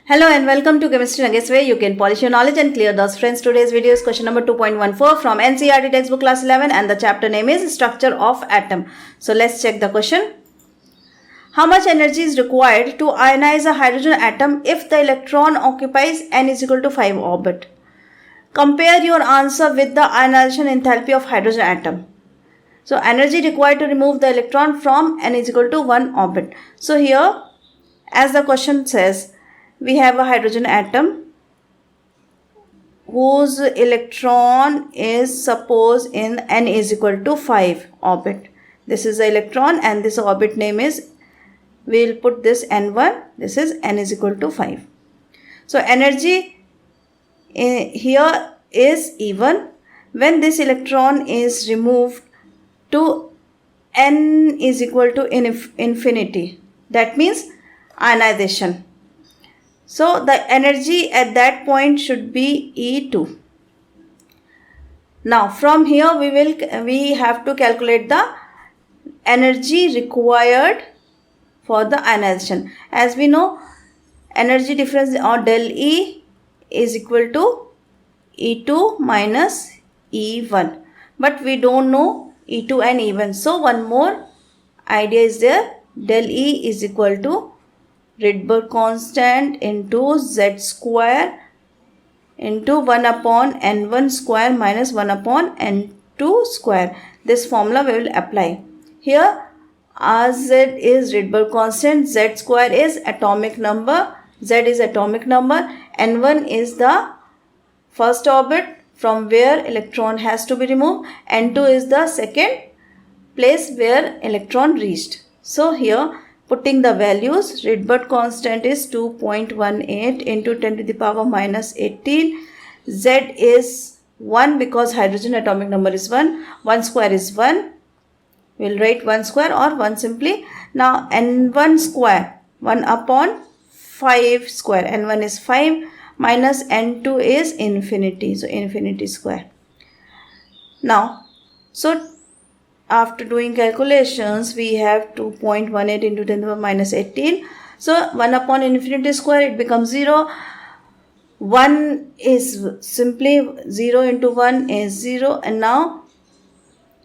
Hello and welcome to Chemistry Nuggets, where you can polish your knowledge and clear those friends. Today's video is question number 2.14 from NCERT textbook class 11 and the chapter name is Structure of Atom. So let's check the question. How much energy is required to ionize a hydrogen atom if the electron occupies n is equal to 5 orbit? Compare your answer with the ionization enthalpy of hydrogen atom. So energy required to remove the electron from n is equal to 1 orbit. So here, as the question says, we have a hydrogen atom whose electron is suppose in n is equal to 5 orbit. This is the electron and this orbit name is, we will put this n1, this is n is equal to 5. So energy here is even when this electron is removed to n is equal to infinity. That means ionization. So the energy at that point should be E2. Now from here we have to calculate the energy required for the ionization. As we know, energy difference or del E is equal to E2 minus E1. But we don't know E2 and E1. So one more idea is there. Del E is equal to Rydberg constant into z square into 1 upon n1 square minus 1 upon n2 square. This formula we will apply. Here Rz is Rydberg constant, z square is atomic number, z is atomic number, n1 is the first orbit from where electron has to be removed, n2 is the second place where electron reached. So here, putting the values, Rydberg constant is 2.18 into 10 to the power minus 18. Z is 1 because hydrogen atomic number is 1. 1 square is 1. We will write 1 square or 1 simply. Now n1 square, 1 upon 5 square. n1 is 5 minus n2 is infinity. So infinity square. Now, so after doing calculations, we have 2.18 into 10 to the power minus 18. So 1 upon infinity square, it becomes 0. 1 is simply 0 into 1 is 0. And now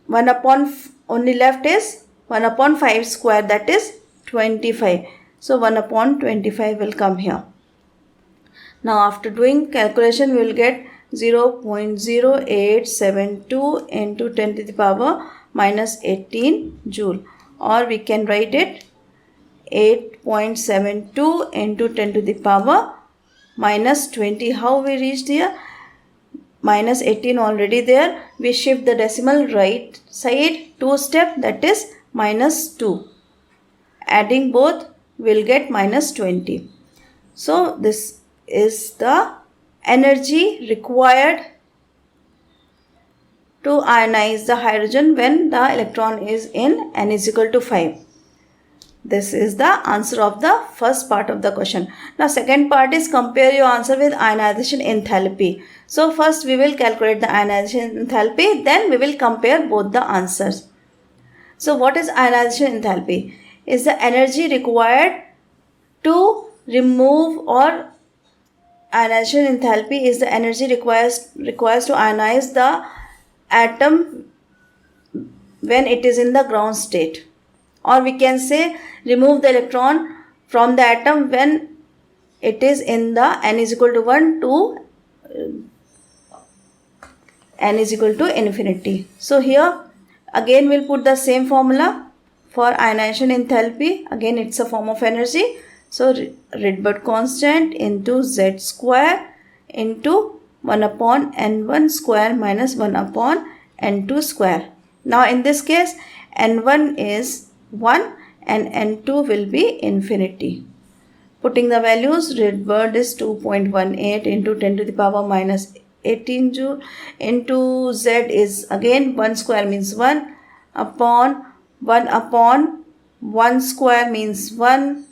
1 upon only left is 1 upon 5 square, that is 25. So 1 upon 25 will come here. Now after doing calculation, we will get 0.0872 into 10 to the power minus 18 joule, or we can write it 8.72 into 10 to the power minus 20. How we reached here? Minus 18 already there. We shift the decimal right side 2 step, that is minus 2. Adding both will get minus 20. So this is the energy required to ionize the hydrogen when the electron is in n is equal to 5. This is the answer of the first part of the question. Now second part is compare your answer with ionization enthalpy. So first we will calculate the ionization enthalpy, then we will compare both the answers. So what is ionization enthalpy? Is the energy required to remove, or ionization enthalpy is the energy requires to ionize the atom when it is in the ground state, or we can say remove the electron from the atom when it is in the n is equal to 1 to n is equal to infinity. So here again we'll put the same formula for ionization enthalpy. Again it's a form of energy. So Rydberg constant into z square into 1 upon n1 square minus 1 upon n2 square. Now in this case n1 is 1 and n2 will be infinity. Putting the values, Rydberg is 2.18 into 10 to the power minus 18 joule into z is again 1 square means 1 upon 1 square means 1.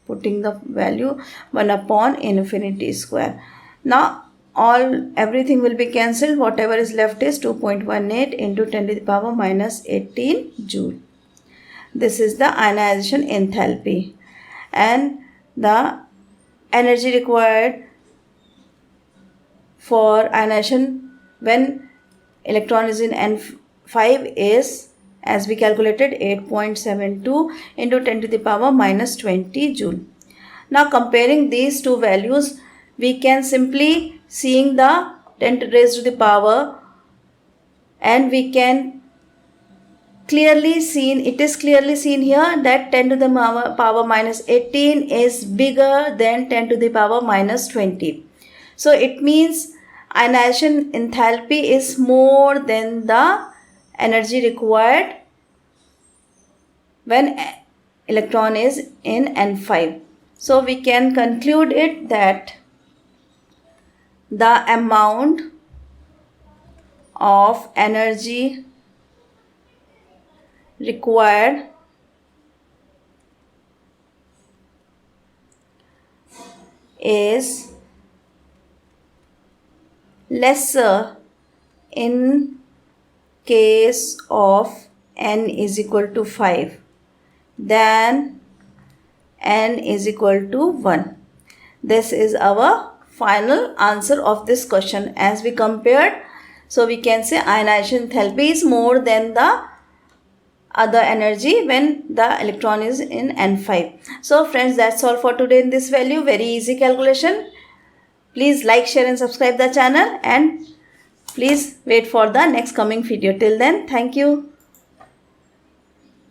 Putting the value 1 upon infinity square. Now everything will be cancelled. Whatever is left is 2.18 into 10 to the power minus 18 joule. This is the ionization enthalpy. And the energy required for ionization when electron is in N5 is, as we calculated, 8.72 into 10 to the power minus 20 joule. Now comparing these two values, we can simply seeing the 10 raised to the power, and we can clearly seen, it is clearly seen here that 10 to the power minus 18 is bigger than 10 to the power minus 20. So it means ionization enthalpy is more than the energy required when electron is in N5. So we can conclude it that the amount of energy required is lesser in case of n is equal to 5 than n is equal to 1. This is our final answer of this question as we compared. So we can say ionization enthalpy is more than the other energy when the electron is in N5. So friends, that's all for today in this value. Very easy calculation. Please like, share and subscribe the channel, and please wait for the next coming video. Till then, thank you.